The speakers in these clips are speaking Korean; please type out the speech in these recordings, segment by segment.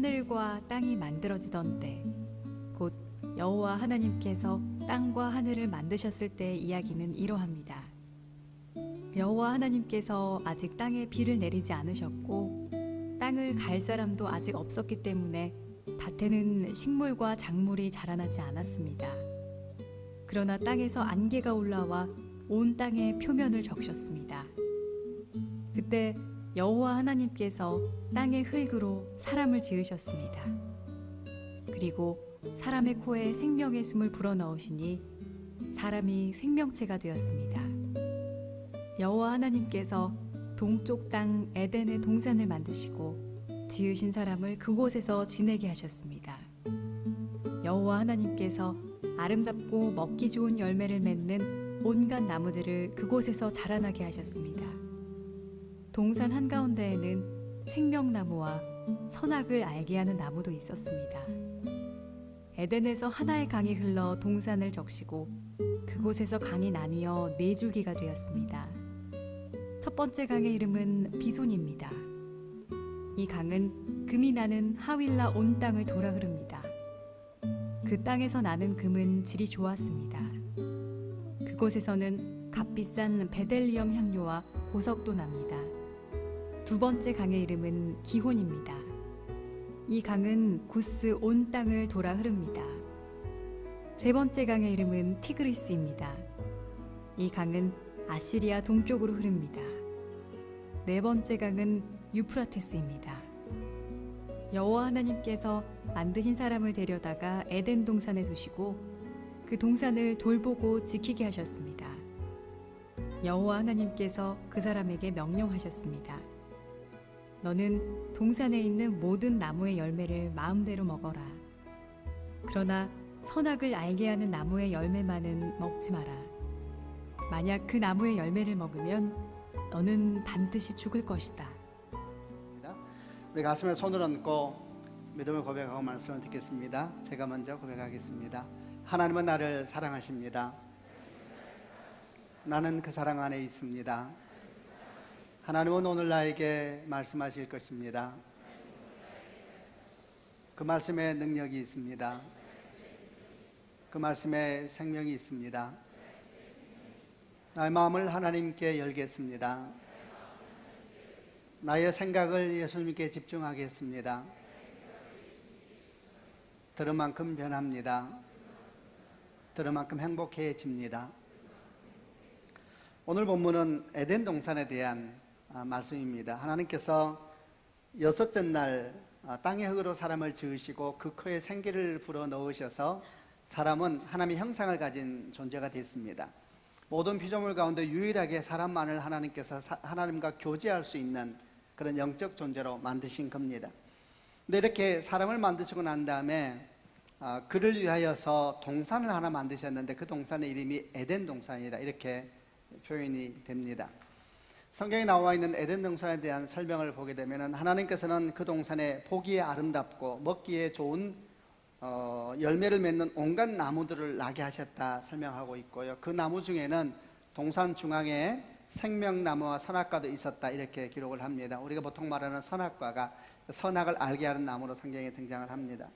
하늘과 땅이 만들어지던 때, 곧 여호와 하나님께서 땅과 하늘을 만드셨을 때의 이야기는 이러합니다. 여호와 하나님께서 아직 땅에 비를 내리지 않으셨고 땅을 갈 사람도 아직 없었기 때문에 밭에는 식물과 작물이 자라나지 않았습니다. 그러나 땅에서 안개가 올라와 온 땅의 표면을 적셨습니다. 그때 여호와 하나님께서 땅의 흙으로 사람을 지으셨습니다. 그리고 사람의 코에 생명의 숨을 불어넣으시니 사람이 생명체가 되었습니다. 여호와 하나님께서 동쪽 땅 에덴의 동산을 만드시고 지으신 사람을 그곳에서 지내게 하셨습니다. 여호와 하나님께서 아름답고 먹기 좋은 열매를 맺는 온갖 나무들을 그곳에서 자라나게 하셨습니다. 동산 한가운데에는 생명나무와 선악을 알게 하는 나무도 있었습니다. 에덴에서 하나의 강이 흘러 동산을 적시고 그곳에서 강이 나뉘어 네 줄기가 되었습니다. 첫 번째 강의 이름은 비손입니다. 이 강은 금이 나는 하윌라 온 땅을 돌아 흐릅니다. 그 땅에서 나는 금은 질이 좋았습니다. 그곳에서는 값비싼 베델리엄 향료와 보석도 납니다. 두 번째 강의 이름은 기혼입니다. 이 강은 구스 온 땅을 돌아 흐릅니다. 세 번째 강의 이름은 티그리스입니다. 이 강은 아시리아 동쪽으로 흐릅니다. 네 번째 강은 유프라테스입니다. 여호와 하나님께서 만드신 사람을 데려다가 에덴 동산에 두시고 그 동산을 돌보고 지키게 하셨습니다. 여호와 하나님께서 그 사람에게 명령하셨습니다. 너는 동산에 있는 모든 나무의 열매를 마음대로 먹어라. 그러나 선악을 알게 하는 나무의 열매만은 먹지 마라. 만약 그 나무의 열매를 먹으면 너는 반드시 죽을 것이다. 우리 가슴에 손을 얹고 믿음을 고백하고 말씀을 듣겠습니다. 제가 먼저 고백하겠습니다. 하나님은 나를 사랑하십니다. 나는 그 사랑 안에 있습니다. 하나님은 오늘 나에게 말씀하실 것입니다. 그 말씀에 능력이 있습니다. 그 말씀에 생명이 있습니다. 나의 마음을 하나님께 열겠습니다. 나의 생각을 예수님께 집중하겠습니다. 들은 만큼 변합니다. 들은 만큼 행복해집니다. 오늘 본문은 에덴 동산에 대한 말씀입니다. 하나님께서 여섯째 날 땅의 흙으로 사람을 지으시고 그 코에 생기를 불어넣으셔서 사람은 하나님의 형상을 가진 존재가 됐습니다. 모든 피조물 가운데 유일하게 사람만을 하나님께서 하나님과 교제할 수 있는 그런 영적 존재로 만드신 겁니다. 근데 이렇게 사람을 만드시고 난 다음에 그를 위하여서 동산을 하나 만드셨는데 그 동산의 이름이 에덴 동산이다, 이렇게 표현이 됩니다. 성경에 나와 있는 에덴 동산에 대한 설명을 보게 되면 하나님께서는 그 동산에 보기에 아름답고 먹기에 좋은 열매를 맺는 온갖 나무들을 나게 하셨다 설명하고 있고요. 그 나무 중에는 동산 중앙에 생명나무와 선악과도 있었다, 이렇게 기록을 합니다. 우리가 보통 말하는 선악과가 선악을 알게 하는 나무로 성경에 등장을 합니다.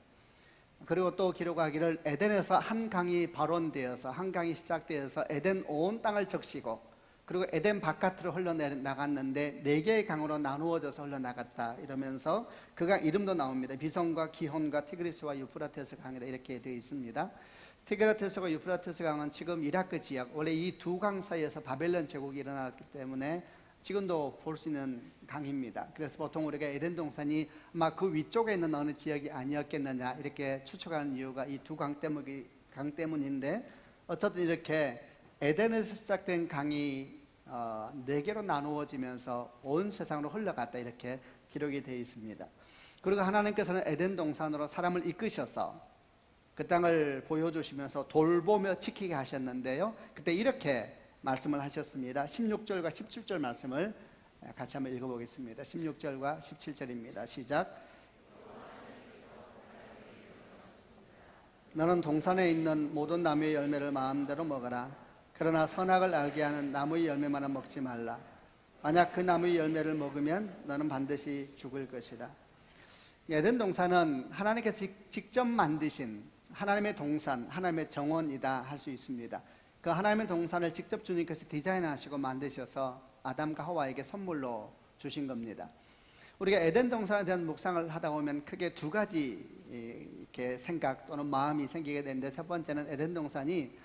그리고 또 기록하기를 에덴에서 한 강이 발원되어서 한 강이 시작되어서 에덴 온 땅을 적시고 그리고 에덴 바깥으로 흘러나갔는데 네 개의 강으로 나누어져서 흘러나갔다, 이러면서 그 강 이름도 나옵니다. 비손과 기혼과 티그리스와 유프라테스 강이다, 이렇게 되어 있습니다. 티그라테스와 유프라테스 강은 지금 이라크 지역, 원래 이 두 강 사이에서 바벨론 제국이 일어났기 때문에 지금도 볼 수 있는 강입니다. 그래서 보통 우리가 에덴 동산이 아마 그 위쪽에 있는 어느 지역이 아니었겠느냐, 이렇게 추측하는 이유가 이 두 강 때문인데, 어쨌든 이렇게 에덴에서 시작된 강이 네 개로 나누어지면서 온 세상으로 흘러갔다, 이렇게 기록이 되어 있습니다. 그리고 하나님께서는 에덴 동산으로 사람을 이끄셔서 그 땅을 보여주시면서 돌보며 지키게 하셨는데요, 그때 이렇게 말씀을 하셨습니다. 16절과 17절 말씀을 같이 한번 읽어보겠습니다. 16절과 17절입니다. 시작. 너는 동산에 있는 모든 나무의 열매를 마음대로 먹어라. 그러나 선악을 알게 하는 나무의 열매만은 먹지 말라. 만약 그 나무의 열매를 먹으면 너는 반드시 죽을 것이다. 에덴 동산은 하나님께서 직접 만드신 하나님의 동산, 하나님의 정원이다 할 수 있습니다. 그 하나님의 동산을 직접 주님께서 디자인하시고 만드셔서 아담과 하와에게 선물로 주신 겁니다. 우리가 에덴 동산에 대한 묵상을 하다 보면 크게 두 가지 이렇게 생각 또는 마음이 생기게 되는데, 첫 번째는 에덴 동산이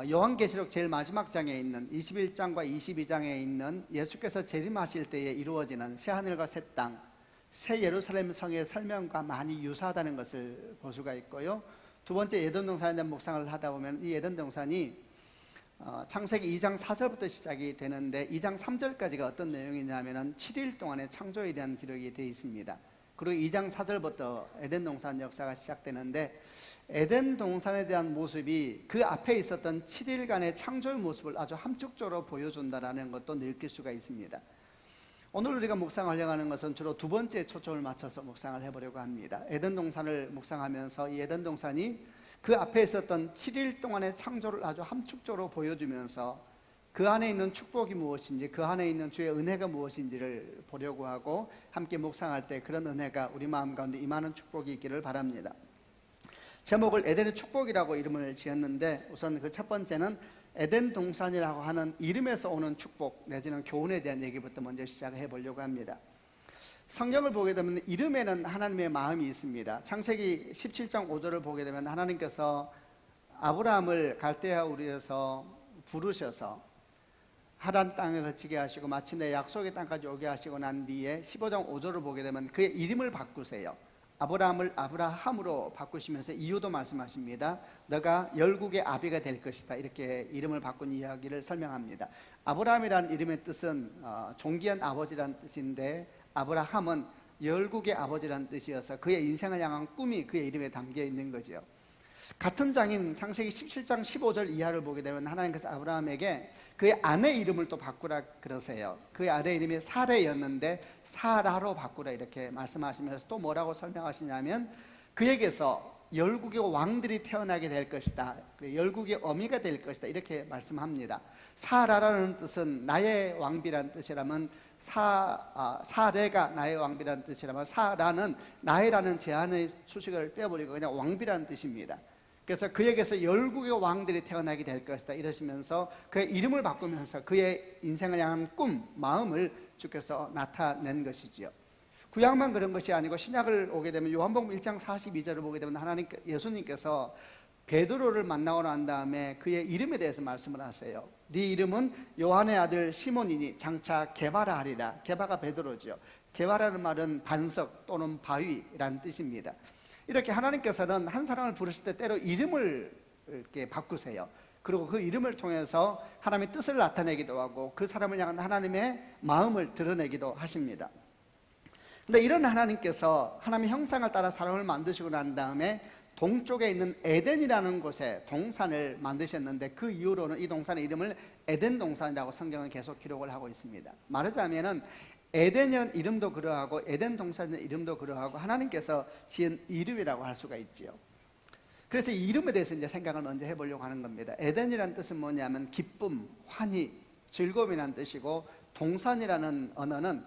요한계시록 제일 마지막 장에 있는 21장과 22장에 있는 예수께서 재림하실 때에 이루어지는 새하늘과 새 땅, 새 예루살렘 성의 설명과 많이 유사하다는 것을 볼 수가 있고요. 두 번째, 에덴 동산에 대한 묵상을 하다 보면 이 에덴 동산이 창세기 2장 4절부터 시작이 되는데 2장 3절까지가 어떤 내용이냐면은 7일 동안의 창조에 대한 기록이 되어 있습니다. 그리고 2장 4절부터 에덴 동산 역사가 시작되는데, 에덴 동산에 대한 모습이 그 앞에 있었던 7일간의 창조의 모습을 아주 함축적으로 보여준다는 것도 느낄 수가 있습니다. 오늘 우리가 묵상하려고 하는 것은 주로 두 번째 초점을 맞춰서 묵상을 해보려고 합니다. 에덴 동산을 묵상하면서 이 에덴 동산이 그 앞에 있었던 7일 동안의 창조를 아주 함축적으로 보여주면서 그 안에 있는 축복이 무엇인지, 그 안에 있는 주의 은혜가 무엇인지를 보려고 하고, 함께 묵상할 때 그런 은혜가 우리 마음 가운데 임하는 축복이 있기를 바랍니다. 제목을 에덴의 축복이라고 이름을 지었는데, 우선 그 첫 번째는 에덴 동산이라고 하는 이름에서 오는 축복 내지는 교훈에 대한 얘기부터 먼저 시작해 보려고 합니다. 성경을 보게 되면 이름에는 하나님의 마음이 있습니다. 창세기 17장 5절을 보게 되면 하나님께서 아브라함을 갈대아 우르에서 부르셔서 하란 땅에 거치게 하시고 마침내 약속의 땅까지 오게 하시고 난 뒤에 15장 5절을 보게 되면 그의 이름을 바꾸세요. 아브라함을 아브라함으로 바꾸시면서 이유도 말씀하십니다. 너가 열국의 아비가 될 것이다, 이렇게 이름을 바꾼 이야기를 설명합니다. 아브라함이라는 이름의 뜻은 존귀한 아버지라는 뜻인데, 아브라함은 열국의 아버지라는 뜻이어서 그의 인생을 향한 꿈이 그의 이름에 담겨 있는 거죠. 같은 장인 창세기 17장 15절 이하를 보게 되면 하나님께서 아브라함에게 그의 아내 이름을 또 바꾸라 그러세요. 그의 아내 이름이 사레였는데 사라로 바꾸라 이렇게 말씀하시면서 또 뭐라고 설명하시냐면, 그에게서 열국의 왕들이 태어나게 될 것이다, 열국의 어미가 될 것이다, 이렇게 말씀합니다. 사라라는 뜻은 나의 왕비라는 뜻이라면, 사레가 나의 왕비라는 뜻이라면, 사라는 나의라는 제한의 수식을 빼버리고 그냥 왕비라는 뜻입니다. 그래서 그에게서 열국의 왕들이 태어나게 될 것이다 이러시면서 그의 이름을 바꾸면서 그의 인생을 향한 꿈, 마음을 주께서 나타낸 것이지요. 구약만 그런 것이 아니고 신약을 오게 되면 요한복음 1장 42절을 보게 되면 예수님께서 베드로를 만나고 난 다음에 그의 이름에 대해서 말씀을 하세요. 네 이름은 요한의 아들 시몬이니 장차 게바라 하리라. 게바가 베드로죠. 게바라는 말은 반석 또는 바위라는 뜻입니다. 이렇게 하나님께서는 한 사람을 부르실 때 때로 이름을 이렇게 바꾸세요. 그리고 그 이름을 통해서 하나님의 뜻을 나타내기도 하고 그 사람을 향한 하나님의 마음을 드러내기도 하십니다. 근데 이런 하나님께서 하나님의 형상을 따라 사람을 만드시고 난 다음에 동쪽에 있는 에덴이라는 곳에 동산을 만드셨는데, 그 이후로는 이 동산의 이름을 에덴 동산이라고 성경은 계속 기록을 하고 있습니다. 말하자면은 에덴이라는 이름도 그러하고 에덴 동산이라는 이름도 그러하고 하나님께서 지은 이름이라고 할 수가 있지요. 그래서 이 이름에 대해서 이제 생각을 먼저 해보려고 하는 겁니다. 에덴이라는 뜻은 뭐냐면 기쁨, 환희, 즐거움이라는 뜻이고, 동산이라는 언어는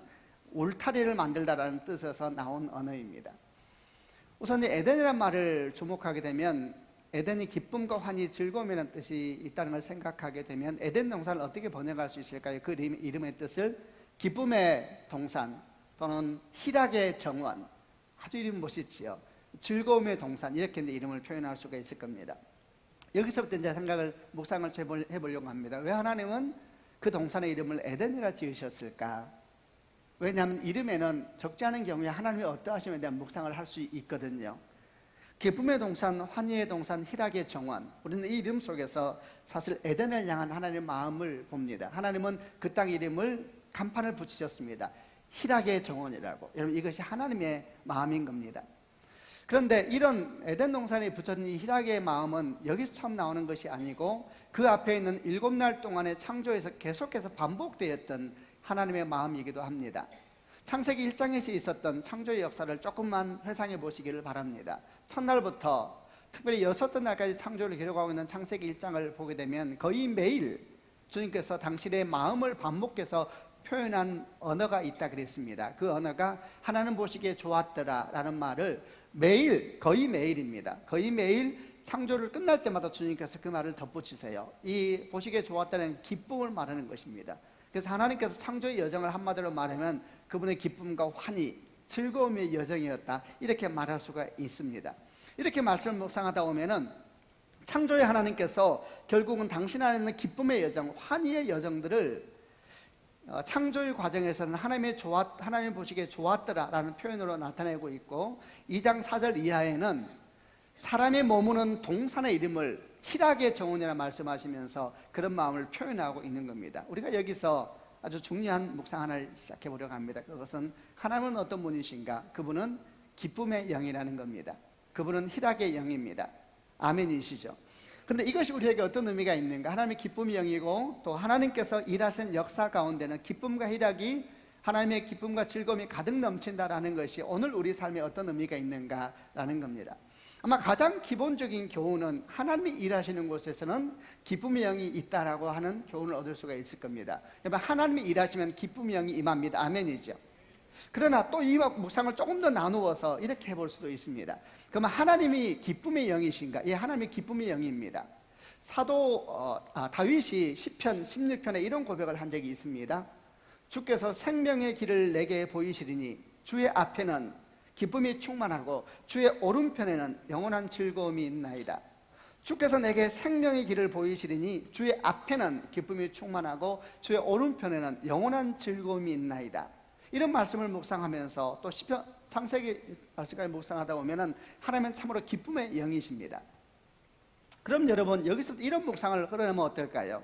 울타리를 만들다라는 뜻에서 나온 언어입니다. 우선 이 에덴이라는 말을 주목하게 되면, 에덴이 기쁨과 환희, 즐거움이라는 뜻이 있다는 걸 생각하게 되면 에덴 동산을 어떻게 번역할 수 있을까요? 그 이름의 뜻을 기쁨의 동산 또는 희락의 정원, 아주 이름 멋있지요. 즐거움의 동산, 이렇게 이제 이름을 표현할 수가 있을 겁니다. 여기서부터 이제 묵상을 해보려고 합니다. 왜 하나님은 그 동산의 이름을 에덴이라 지으셨을까? 왜냐하면 이름에는 적지 않은 경우에 하나님의 어떠하심에 대한 묵상을 할 수 있거든요. 기쁨의 동산, 환희의 동산, 희락의 정원, 우리는 이 이름 속에서 사실 에덴을 향한 하나님의 마음을 봅니다. 하나님은 그 땅 이름을 간판을 붙이셨습니다. 희락의 정원이라고. 여러분, 이것이 하나님의 마음인 겁니다. 그런데 이런 에덴 동산에 붙여진 이 희락의 마음은 여기서 처음 나오는 것이 아니고 그 앞에 있는 7날 동안의 창조에서 계속해서 반복되었던 하나님의 마음이기도 합니다. 창세기 1장에서 있었던 창조의 역사를 조금만 회상해 보시기를 바랍니다. 첫날부터 특별히 6째 날까지 창조를 기록하고 있는 창세기 1장을 보게 되면 거의 매일 주님께서 당신의 마음을 반복해서 표현한 언어가 있다 그랬습니다. 그 언어가 하나님 보시기에 좋았더라 라는 말을 매일, 거의 매일입니다. 거의 매일 창조를 끝날 때마다 주님께서 그 말을 덧붙이세요. 이 보시기에 좋았다는 기쁨을 말하는 것입니다. 그래서 하나님께서 창조의 여정을 한마디로 말하면 그분의 기쁨과 환희, 즐거움의 여정이었다, 이렇게 말할 수가 있습니다. 이렇게 말씀을 묵상하다 보면은 창조의 하나님께서 결국은 당신 안에 있는 기쁨의 여정, 환희의 여정들을 창조의 과정에서는 하나님 보시기에 좋았더라라는 표현으로 나타내고 있고, 2장 4절 이하에는 사람이 머무는 동산의 이름을 희락의 정원이라 말씀하시면서 그런 마음을 표현하고 있는 겁니다. 우리가 여기서 아주 중요한 묵상 하나를 시작해 보려고 합니다. 그것은 하나님은 어떤 분이신가? 그분은 기쁨의 영이라는 겁니다. 그분은 희락의 영입니다. 아멘이시죠? 근데 이것이 우리에게 어떤 의미가 있는가? 하나님의 기쁨의 영이고 또 하나님께서 일하신 역사 가운데는 기쁨과 희락이, 하나님의 기쁨과 즐거움이 가득 넘친다라는 것이 오늘 우리 삶에 어떤 의미가 있는가라는 겁니다. 아마 가장 기본적인 교훈은 하나님이 일하시는 곳에서는 기쁨의 영이 있다라고 하는 교훈을 얻을 수가 있을 겁니다. 하나님이 일하시면 기쁨의 영이 임합니다. 아멘이죠. 그러나 또 이 묵상을 조금 더 나누어서 이렇게 해볼 수도 있습니다. 그러면 하나님이 기쁨의 영이신가? 예, 하나님이 기쁨의 영입니다. 사도 다윗이 시편 16편에 이런 고백을 한 적이 있습니다. 주께서 생명의 길을 내게 보이시리니 주의 앞에는 기쁨이 충만하고 주의 오른편에는 영원한 즐거움이 있나이다. 주께서 내게 생명의 길을 보이시리니 주의 앞에는 기쁨이 충만하고 주의 오른편에는 영원한 즐거움이 있나이다. 이런 말씀을 묵상하면서 또 시편 창세기 말씀까지 묵상하다 보면은 하나님은 참으로 기쁨의 영이십니다. 그럼 여러분, 여기서 이런 묵상을 끌어내면 어떨까요?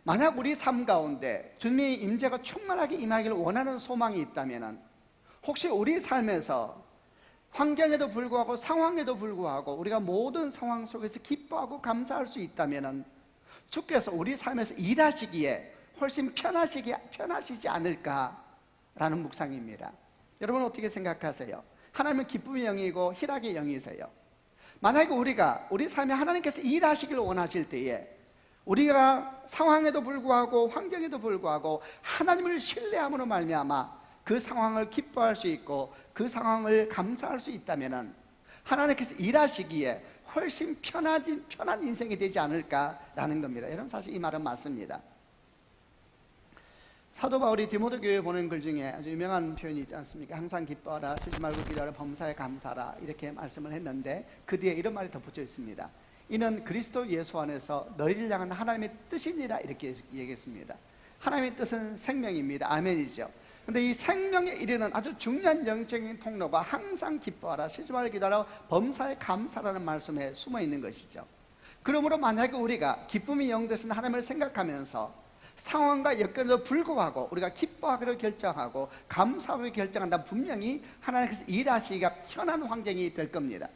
만약 우리 삶 가운데 주님의 임재가 충만하게 임하기를 원하는 소망이 있다면은, 혹시 우리 삶에서 환경에도 불구하고 상황에도 불구하고 우리가 모든 상황 속에서 기뻐하고 감사할 수 있다면은 주께서 우리 삶에서 일하시기에 훨씬 편하시지 않을까라는 묵상입니다. 여러분 어떻게 생각하세요? 하나님은 기쁨의 영이고 희락의 영이세요. 만약에 우리가 우리 삶에 하나님께서 일하시기를 원하실 때에 우리가 상황에도 불구하고 환경에도 불구하고 하나님을 신뢰함으로 말미암아 그 상황을 기뻐할 수 있고 그 상황을 감사할 수 있다면은 하나님께서 일하시기에 훨씬 편한 인생이 되지 않을까라는 겁니다. 여러분 사실 이 말은 맞습니다. 사도 바울이 디모데 교회에 보낸 글 중에 아주 유명한 표현이 있지 않습니까? 항상 기뻐하라, 쉬지 말고 기도하라, 범사에 감사하라, 이렇게 말씀을 했는데 그 뒤에 이런 말이 덧붙여 있습니다. 이는 그리스도 예수 안에서 너희를 향한 하나님의 뜻이니라, 이렇게 얘기했습니다. 하나님의 뜻은 생명입니다. 아멘이죠. 근데 이 생명에 이르는 아주 중요한 영적인 통로가 항상 기뻐하라, 쉬지 말고 기도하라, 범사에 감사라는 말씀에 숨어 있는 것이죠. 그러므로 만약에 우리가 기쁨의 영 되신 하나님을 생각하면서 상황과 여건에도 불구하고 우리가 기뻐하기로 결정하고 감사하기로 결정한다면 분명히 하나님께서 일하시기가 편한 환경이 될 겁니다.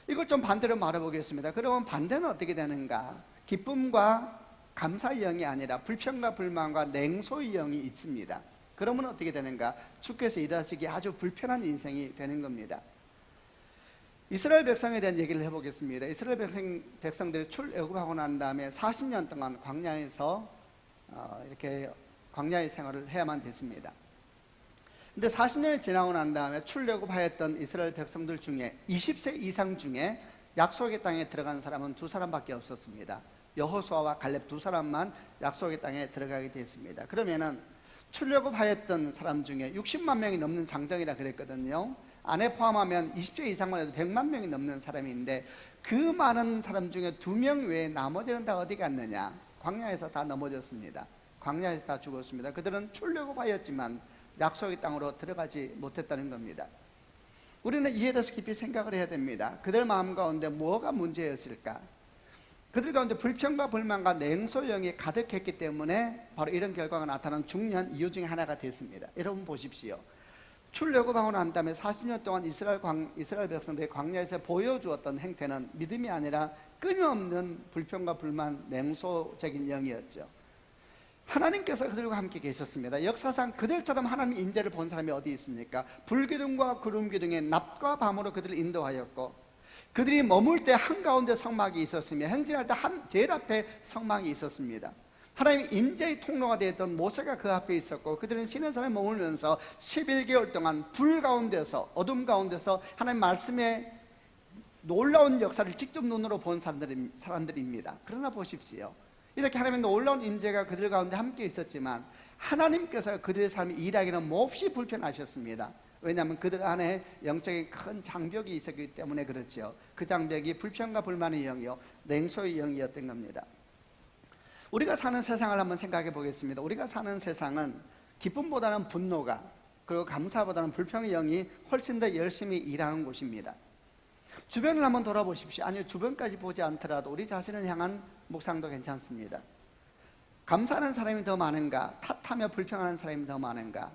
이걸 좀 반대로 말해보겠습니다. 그러면 반대는 어떻게 되는가? 기쁨과 감사의 영이 아니라 불평과 불만과 냉소의 영이 있습니다. 그러면 어떻게 되는가? 주께서 일하시기에 아주 불편한 인생이 되는 겁니다. 이스라엘 백성에 대한 얘기를 해보겠습니다. 이스라엘 백성들이 출애굽하고 난 다음에 40년 동안 광야에서 이렇게 광야의 생활을 해야만 됐습니다. 근데 40년이 지나고 난 다음에 출애굽하였던 이스라엘 백성들 중에 20세 이상 중에 약속의 땅에 들어간 사람은 2사람밖에 없었습니다. 여호수아와 갈렙 2사람만 약속의 땅에 들어가게 됐습니다. 그러면은 출애굽하였던 사람 중에 60만 명이 넘는 장정이라 그랬거든요. 안에 포함하면 20세 이상만 해도 100만 명이 넘는 사람인데 그 많은 사람 중에 2명 외에 나머지는 다 어디 갔느냐? 광야에서 다 넘어졌습니다. 광야에서 다 죽었습니다. 그들은 출애굽하였지만 약속의 땅으로 들어가지 못했다는 겁니다. 우리는 이에 대해서 깊이 생각을 해야 됩니다. 그들 마음 가운데 뭐가 문제였을까? 그들 가운데 불평과 불만과 냉소영이 가득했기 때문에 바로 이런 결과가 나타난 중요한 이유 중에 하나가 됐습니다. 여러분 보십시오. 출애굽하고 난 다음에 40년 동안 이스라엘 백성들이 광야에서 보여주었던 행태는 믿음이 아니라 끊임없는 불평과 불만, 냉소적인 영이었죠. 하나님께서 그들과 함께 계셨습니다. 역사상 그들처럼 하나님의 인재를 본 사람이 어디 있습니까? 불기둥과 구름기둥의 낮과 밤으로 그들을 인도하였고, 그들이 머물 때 한가운데 성막이 있었으며 행진할 때 제일 앞에 성막이 있었습니다. 하나님의 인재의 통로가 되었던 모세가 그 앞에 있었고, 그들은 시내산에 머물면서 11개월 동안 불 가운데서, 어둠 가운데서 하나님 말씀의 놀라운 역사를 직접 눈으로 본 사람들입니다. 그러나 보십시오, 이렇게 하나님의 놀라운 인재가 그들 가운데 함께 있었지만 하나님께서 그들의 삶을 일하기는 몹시 불편하셨습니다. 왜냐하면 그들 안에 영적인 큰 장벽이 있었기 때문에 그렇죠. 그 장벽이 불평과 불만의 영이요, 냉소의 영이었던 겁니다. 우리가 사는 세상을 한번 생각해 보겠습니다. 우리가 사는 세상은 기쁨보다는 분노가, 그리고 감사보다는 불평의 영이 훨씬 더 열심히 일하는 곳입니다. 주변을 한번 돌아보십시오. 아니요, 주변까지 보지 않더라도 우리 자신을 향한 묵상도 괜찮습니다. 감사하는 사람이 더 많은가? 탓하며 불평하는 사람이 더 많은가?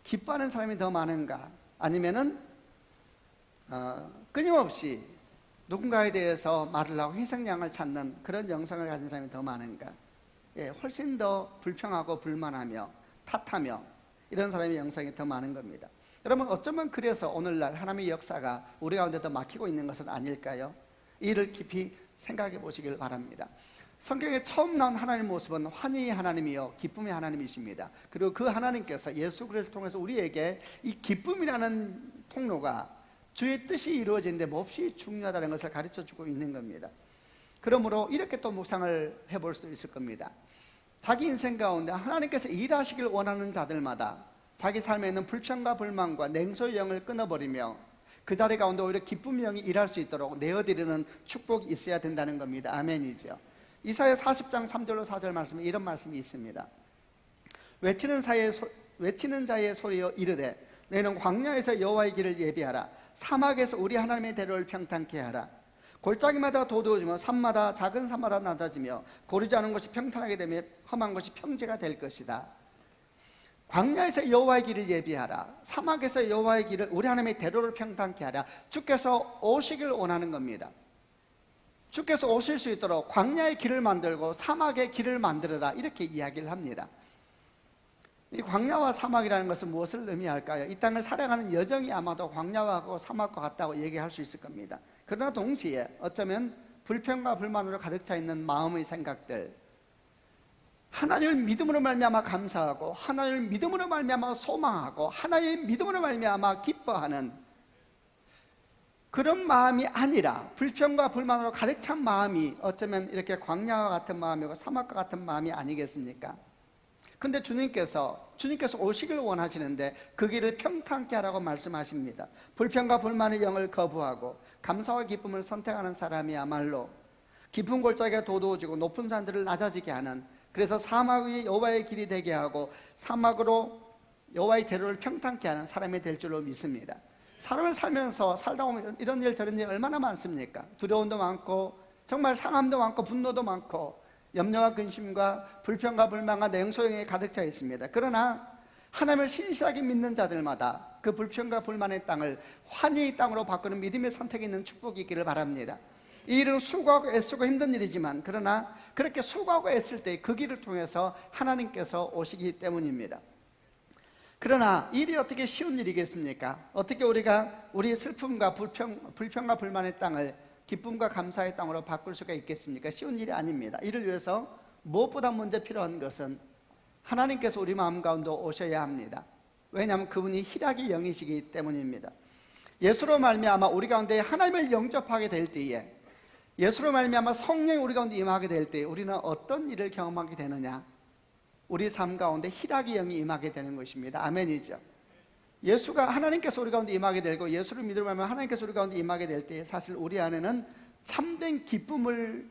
기뻐하는 사람이 더 많은가? 아니면은 끊임없이 누군가에 대해서 말을 하고 희생양을 찾는 그런 영성을 가진 사람이 더 많은가? 훨씬 더 불평하고 불만하며 탓하며 이런 사람의 영성이 더 많은 겁니다. 여러분, 어쩌면 그래서 오늘날 하나님의 역사가 우리 가운데 더 막히고 있는 것은 아닐까요? 이를 깊이 생각해 보시길 바랍니다. 성경에 처음 나온 하나님의 모습은 환희의 하나님이요 기쁨의 하나님이십니다. 그리고 그 하나님께서 예수 그리스도를 통해서 우리에게 이 기쁨이라는 통로가 주의 뜻이 이루어지는데 몹시 중요하다는 것을 가르쳐주고 있는 겁니다. 그러므로 이렇게 또 묵상을 해볼 수도 있을 겁니다. 자기 인생 가운데 하나님께서 일하시길 원하는 자들마다 자기 삶에 있는 불평과 불만과 냉소의 영을 끊어버리며 그 자리 가운데 오히려 기쁨의 영이 일할 수 있도록 내어드리는 축복이 있어야 된다는 겁니다. 아멘이죠. 이사야 40장 3절로 4절 말씀에 이런 말씀이 있습니다. 외치는 자의 소리여 이르되 너희는 광야에서 여호와의 길을 예비하라. 사막에서 우리 하나님의 대로를 평탄케 하라. 골짜기마다 도두어지며 산마다 작은 산마다 낮아지며 고르지 않은 것이 평탄하게 되며 험한 것이 평지가 될 것이다. 광야에서 여호와의 길을 예비하라. 사막에서 여호와의 길을, 우리 하나님의 대로를 평탄케 하라. 주께서 오시길 원하는 겁니다. 주께서 오실 수 있도록 광야의 길을 만들고 사막의 길을 만들어라, 이렇게 이야기를 합니다. 이 광야와 사막이라는 것은 무엇을 의미할까요? 이 땅을 살아가는 여정이 아마도 광야와 사막과 같다고 얘기할 수 있을 겁니다. 그러나 동시에 어쩌면 불평과 불만으로 가득 차 있는 마음의 생각들, 하나님을 믿음으로 말미암아 감사하고 하나님을 믿음으로 말미암아 소망하고 하나님의 믿음으로 말미암아 기뻐하는 그런 마음이 아니라 불평과 불만으로 가득 찬 마음이 어쩌면 이렇게 광야와 같은 마음이고 사막과 같은 마음이 아니겠습니까? 근데 주님께서 오시길 원하시는데 그 길을 평탄케 하라고 말씀하십니다. 불평과 불만의 영을 거부하고 감사와 기쁨을 선택하는 사람이야말로 깊은 골짜기가 도도해지고 높은 산들을 낮아지게 하는, 그래서 사막이 여호와의 길이 되게 하고 사막으로 여호와의 대로를 평탄케 하는 사람이 될 줄로 믿습니다. 사람을 살면서 살다 보면 이런 일 저런 일 얼마나 많습니까? 두려움도 많고 정말 상함도 많고 분노도 많고 염려와 근심과 불평과 불만과 냉소영에 가득 차 있습니다. 그러나 하나님을 신실하게 믿는 자들마다 그 불평과 불만의 땅을 환희의 땅으로 바꾸는 믿음의 선택이 있는 축복이 있기를 바랍니다. 이 일은 수고하고 애쓰고 힘든 일이지만 그러나 그렇게 수고하고 애쓸 때 그 길을 통해서 하나님께서 오시기 때문입니다. 그러나 이 일이 어떻게 쉬운 일이겠습니까? 어떻게 우리가 우리의 슬픔과 불평과 불만의 땅을 기쁨과 감사의 땅으로 바꿀 수가 있겠습니까? 쉬운 일이 아닙니다. 이를 위해서 무엇보다 먼저 필요한 것은 하나님께서 우리 마음 가운데 오셔야 합니다. 왜냐하면 그분이 희락의 영이시기 때문입니다. 예수로 말미암아 우리 가운데 하나님을 영접하게 될 때에, 예수로 말미암아 성령이 우리 가운데 임하게 될 때에 우리는 어떤 일을 경험하게 되느냐? 우리 삶 가운데 희락의 영이 임하게 되는 것입니다. 아멘이죠. 예수가, 하나님께서 우리 가운데 임하게 되고 예수를 믿으면 하나님께서 우리 가운데 임하게 될 때 사실 우리 안에는 참된 기쁨을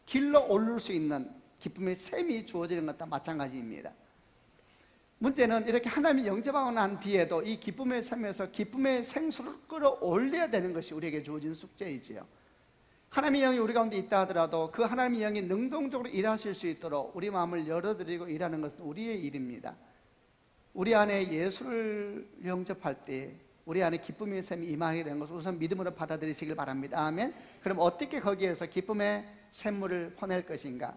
길러 오를 수 있는 기쁨의 샘이 주어지는 것과 마찬가지입니다. 문제는 이렇게 하나님이 영접하고 난 뒤에도 이 기쁨의 샘에서 기쁨의 생수를 끌어올려야 되는 것이 우리에게 주어진 숙제이지요. 하나님의 영이 우리 가운데 있다 하더라도 그 하나님의 영이 능동적으로 일하실 수 있도록 우리 마음을 열어드리고 일하는 것은 우리의 일입니다. 우리 안에 예수를 영접할 때 우리 안에 기쁨의 샘이 임하게 되는 것을 우선 믿음으로 받아들이시길 바랍니다. 아멘. 그럼 어떻게 거기에서 기쁨의 샘물을 퍼낼 것인가?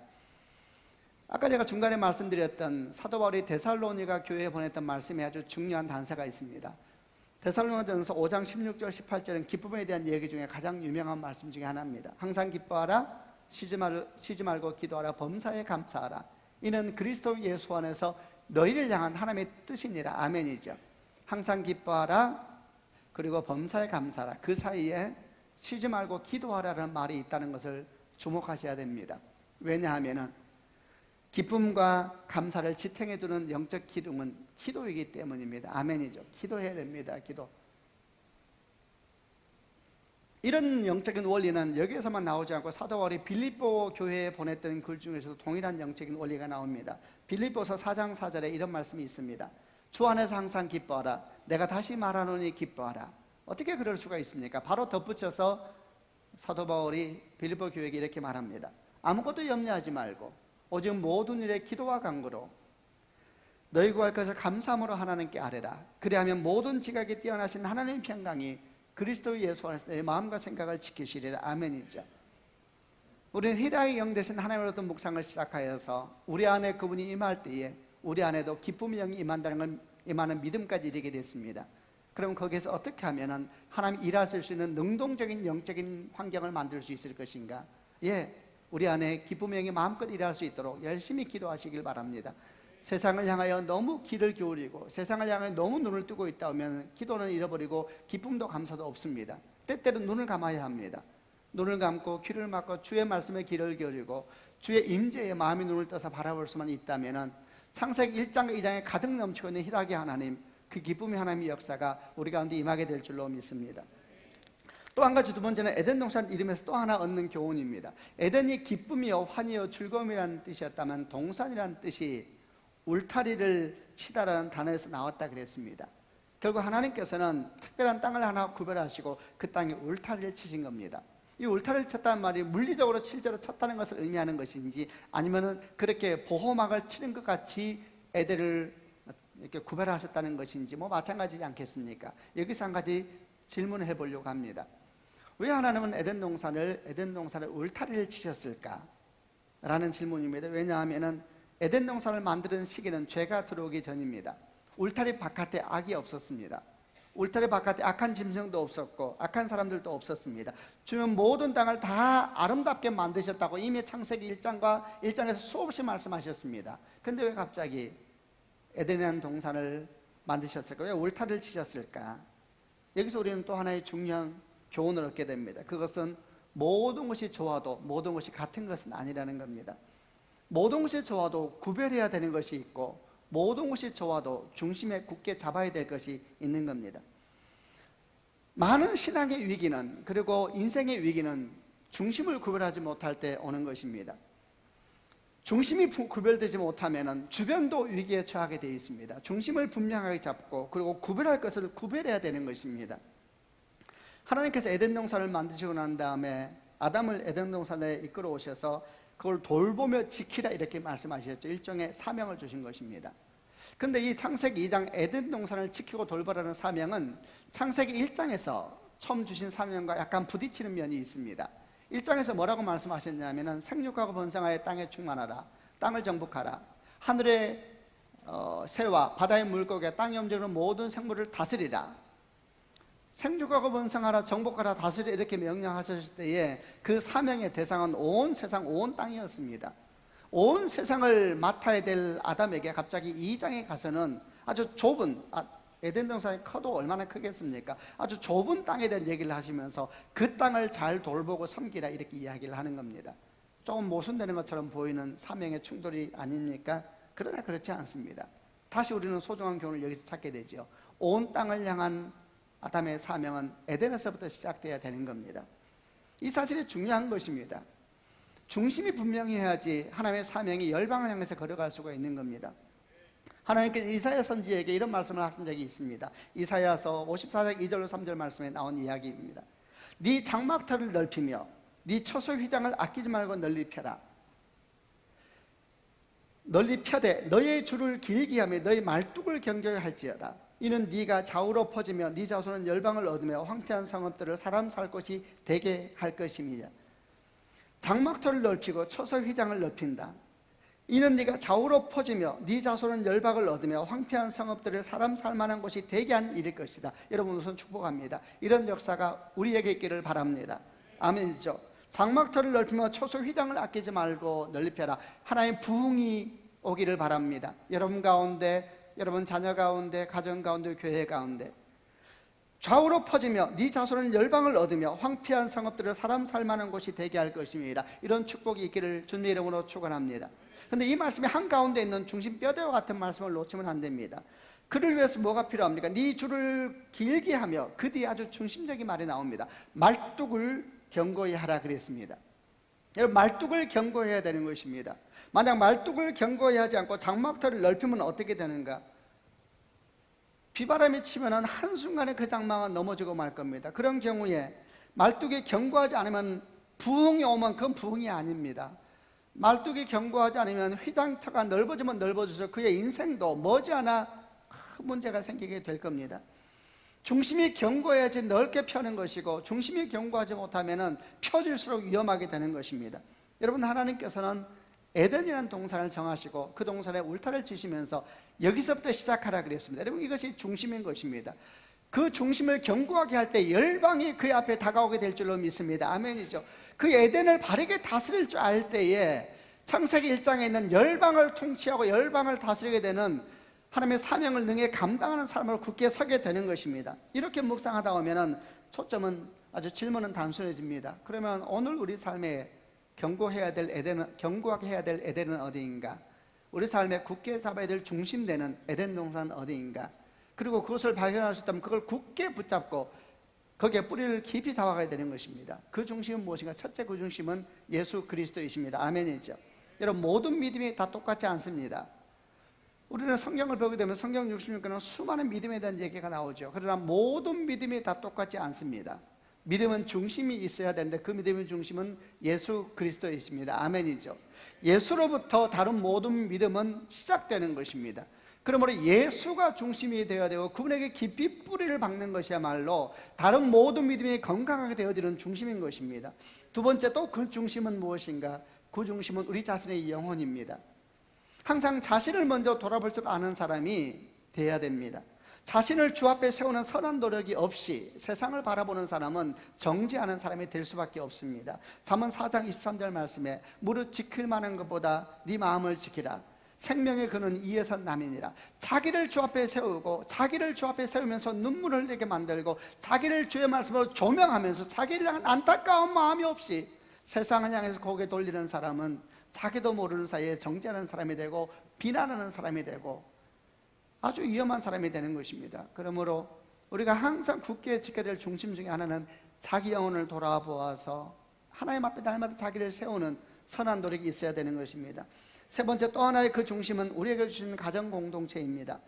아까 제가 중간에 말씀드렸던 사도 바울이 데살로니가 교회에 보냈던 말씀에 아주 중요한 단서가 있습니다. 데살로니가전서 5장 16절 18절은 기쁨에 대한 얘기 중에 가장 유명한 말씀 중에 하나입니다. 항상 기뻐하라, 쉬지 말고 기도하라, 범사에 감사하라. 이는 그리스도 예수 안에서 너희를 향한 하나님의 뜻이니라. 아멘이죠. 항상 기뻐하라. 그리고 범사에 감사하라. 그 사이에 쉬지 말고 기도하라는 말이 있다는 것을 주목하셔야 됩니다. 왜냐하면 기쁨과 감사를 지탱해 두는 영적 기둥은 기도이기 때문입니다. 아멘이죠. 기도해야 됩니다. 기도. 이런 영적인 원리는 여기에서만 나오지 않고 사도 바울이 빌립보 교회에 보냈던 글 중에서도 동일한 영적인 원리가 나옵니다. 빌립보서 4장 4절에 이런 말씀이 있습니다. 주 안에서 항상 기뻐하라. 내가 다시 말하노니 기뻐하라. 어떻게 그럴 수가 있습니까? 바로 덧붙여서 사도 바울이 빌립보 교회에게 이렇게 말합니다. 아무것도 염려하지 말고 오직 모든 일에 기도와 간구로 너희 구할 것을 감사함으로 하나님께 아뢰라. 그리하면 모든 지각이 뛰어나신 하나님의 평강이 그리스도 예수 안에서 내 마음과 생각을 지키시리라. 아멘이죠. 우리는 희락의 영 되신 하나님으로부터 묵상을 시작하여서 우리 안에 그분이 임할 때에 우리 안에도 기쁨의 영이 임한다는 걸, 임하는 믿음까지 이르게 됐습니다. 그럼 거기에서 어떻게 하면 하나님 일하실 수 있는 능동적인 영적인 환경을 만들 수 있을 것인가? 우리 안에 기쁨의 영이 마음껏 일할 수 있도록 열심히 기도하시길 바랍니다. 세상을 향하여 너무 귀를 기울이고 세상을 향하여 너무 눈을 뜨고 있다 하면 기도는 잃어버리고 기쁨도 감사도 없습니다. 때때로 눈을 감아야 합니다. 눈을 감고 귀를 막고 주의 말씀에 귀를 기울이고 주의 임재에 마음이 눈을 떠서 바라볼 수만 있다면 창세기 1장 2장에 가득 넘치고 있는 희락의 하나님, 그 기쁨의 하나님의 역사가 우리 가운데 임하게 될 줄로 믿습니다. 또 한 가지, 두 번째는 에덴 동산 이름에서 또 하나 얻는 교훈입니다. 에덴이 기쁨이요 환희요 즐거움이라는 뜻이었다면 동산이라는 뜻이 울타리를 치다라는 단어에서 나왔다 그랬습니다. 결국 하나님께서는 특별한 땅을 하나 구별하시고 그 땅에 울타리를 치신 겁니다. 이 울타리를 쳤다는 말이 물리적으로 실제로 쳤다는 것을 의미하는 것인지 아니면은 그렇게 보호막을 치는 것 같이 에덴을 이렇게 구별하셨다는 것인지 뭐 마찬가지지 않겠습니까? 여기서 한 가지 질문을 해보려고 합니다. 왜 하나님은 에덴 동산을 울타리를 치셨을까? 라는 질문입니다. 왜냐하면 에덴 동산을 만드는 시기는 죄가 들어오기 전입니다. 울타리 바깥에 악이 없었습니다. 울타리 바깥에 악한 짐승도 없었고 악한 사람들도 없었습니다. 주는 모든 땅을 다 아름답게 만드셨다고 이미 창세기 1장에서 수없이 말씀하셨습니다. 그런데 왜 갑자기 에덴이라는 동산을 만드셨을까? 왜 울타리를 치셨을까? 여기서 우리는 또 하나의 중요한 교훈을 얻게 됩니다. 그것은 모든 것이 좋아도 모든 것이 같은 것은 아니라는 겁니다. 모든 것이 좋아도 구별해야 되는 것이 있고 모든 것이 좋아도 중심에 굳게 잡아야 될 것이 있는 겁니다. 많은 신앙의 위기는, 그리고 인생의 위기는 중심을 구별하지 못할 때 오는 것입니다. 중심이 구별되지 못하면 주변도 위기에 처하게 되어 있습니다. 중심을 분명하게 잡고 그리고 구별할 것을 구별해야 되는 것입니다. 하나님께서 에덴 동산을 만드시고 난 다음에 아담을 에덴 동산에 이끌어 오셔서 그걸 돌보며 지키라 이렇게 말씀하셨죠. 일종의 사명을 주신 것입니다. 그런데 이 창세기 2장 에덴 동산을 지키고 돌보라는 사명은 창세기 1장에서 처음 주신 사명과 약간 부딪히는 면이 있습니다. 1장에서 뭐라고 말씀하셨냐면 생육하고 번성하여 땅에 충만하라, 땅을 정복하라, 하늘의 새와 바다의 물고기와 땅에 움직이는 모든 생물을 다스리라. 생육하고 번성하라, 정복하라, 다스리라 이렇게 명령하셨을 때에 그 사명의 대상은 온 세상, 온 땅이었습니다. 온 세상을 맡아야 될 아담에게 갑자기 2장에 가서는 아주 좁은, 에덴 동산이 커도 얼마나 크겠습니까? 아주 좁은 땅에 대한 얘기를 하시면서 그 땅을 잘 돌보고 섬기라 이렇게 이야기를 하는 겁니다. 조금 모순되는 것처럼 보이는 사명의 충돌이 아닙니까? 그러나 그렇지 않습니다. 다시 우리는 소중한 교훈을 여기서 찾게 되죠. 온 땅을 향한 아담의 사명은 에덴에서부터 시작돼야 되는 겁니다. 이 사실이 중요한 것입니다. 중심이 분명히 해야지 하나님의 사명이 열방을 향해서 걸어갈 수가 있는 겁니다. 하나님께서 이사야 선지에게 이런 말씀을 하신 적이 있습니다. 이사야서 54장 2절로 3절 말씀에 나온 이야기입니다. 네 장막터를 넓히며 네 처소 휘장을 아끼지 말고 널리 펴라. 널리 펴되 너의 줄을 길게 하며 너의 말뚝을 경계하여 할지어다. 이는 네가 좌우로 퍼지며 네 자손은 열방을 얻으며 황폐한 성읍들을 사람 살 곳이 되게 할 것임이냐. 장막터를 넓히고 처소 휘장을 넓힌다. 이는 네가 좌우로 퍼지며 네 자손은 열방을 얻으며 황폐한 성읍들을 사람 살만한 곳이 되게 한 일일 것이다. 여러분 우선 축복합니다. 이런 역사가 우리에게 있기를 바랍니다. 아멘이죠. 장막터를 넓히며 처소 휘장을 아끼지 말고 넓혀라. 하나님의 부흥이 오기를 바랍니다. 여러분 가운데, 여러분 자녀 가운데, 가정 가운데, 교회 가운데 좌우로 퍼지며 네 자손은 열방을 얻으며 황폐한 성읍들을 사람 살만한 곳이 되게 할 것입니다. 이런 축복이 있기를 주님의 이름으로 축원합니다. 그런데 이 말씀이 한가운데 있는 중심 뼈대와 같은 말씀을 놓치면 안 됩니다. 그를 위해서 뭐가 필요합니까? 네 줄을 길게 하며 그 뒤에 아주 중심적인 말이 나옵니다. 말뚝을 견고히 하라 그랬습니다. 여러분, 말뚝을 견고해야 되는 것입니다. 만약 말뚝을 견고히 하지 않고 장막터를 넓히면 어떻게 되는가? 비바람이 치면 한순간에 그 장막은 넘어지고 말 겁니다. 그런 경우에 말뚝이 견고하지 않으면 부흥이 오면 그건 부흥이 아닙니다. 말뚝이 견고하지 않으면 휘장터가 넓어지면 넓어져서 그의 인생도 머지않아 큰 문제가 생기게 될 겁니다. 중심이 견고해야지 넓게 펴는 것이고 중심이 견고하지 못하면 펴질수록 위험하게 되는 것입니다. 여러분, 하나님께서는 에덴이라는 동산을 정하시고 그 동산에 울타리를 치시면서 여기서부터 시작하라 그랬습니다. 여러분, 이것이 중심인 것입니다. 그 중심을 견고하게 할 때 열방이 그 앞에 다가오게 될 줄로 믿습니다. 아멘이죠. 그 에덴을 바르게 다스릴 줄 알 때에 창세기 1장에 있는 열방을 통치하고 열방을 다스리게 되는 하나님의 사명을 능히 감당하는 사람으로 굳게 서게 되는 것입니다. 이렇게 묵상하다 보면 초점은 아주 질문은 단순해집니다. 그러면 오늘 우리 삶에 견고하게 해야 될 에덴은 어디인가? 우리 삶에 굳게 잡아야 될 중심되는 에덴 동산은 어디인가? 그리고 그것을 발견할 수 있다면 그걸 굳게 붙잡고 거기에 뿌리를 깊이 담아가야 되는 것입니다. 그 중심은 무엇인가? 첫째, 그 중심은 예수 그리스도이십니다. 아멘이죠. 여러분, 모든 믿음이 다 똑같지 않습니다. 우리는 성경을 보게 되면 성경 66권은 수많은 믿음에 대한 얘기가 나오죠. 그러나 모든 믿음이 다 똑같지 않습니다. 믿음은 중심이 있어야 되는데 그 믿음의 중심은 예수 그리스도이십니다. 아멘이죠. 예수로부터 다른 모든 믿음은 시작되는 것입니다. 그러므로 예수가 중심이 되어야 되고 그분에게 깊이 뿌리를 박는 것이야말로 다른 모든 믿음이 건강하게 되어지는 중심인 것입니다. 두 번째, 또 그 중심은 무엇인가? 그 중심은 우리 자신의 영혼입니다. 항상 자신을 먼저 돌아볼 줄 아는 사람이 되어야 됩니다. 자신을 주 앞에 세우는 선한 노력이 없이 세상을 바라보는 사람은 정죄하는 사람이 될 수밖에 없습니다. 잠언 4장 23절 말씀에 무릇 지킬 만한 것보다 네 마음을 지키라. 생명의 근은 이에서 남이니라. 자기를 주 앞에 세우고 자기를 주 앞에 세우면서 눈물을 흘리게 만들고 자기를 주의 말씀으로 조명하면서 자기를 향한 안타까운 마음이 없이 세상을 향해서 고개 돌리는 사람은 자기도 모르는 사이에 정죄하는 사람이 되고 비난하는 사람이 되고 아주 위험한 사람이 되는 것입니다. 그러므로 우리가 항상 굳게 지켜야 될 중심 중에 하나는 자기 영혼을 돌아보아서 하나님 앞에 날마다 자기를 세우는 선한 노력이 있어야 되는 것입니다. 세 번째, 또 하나의 그 중심은 우리에게 주신 가정 공동체입니다.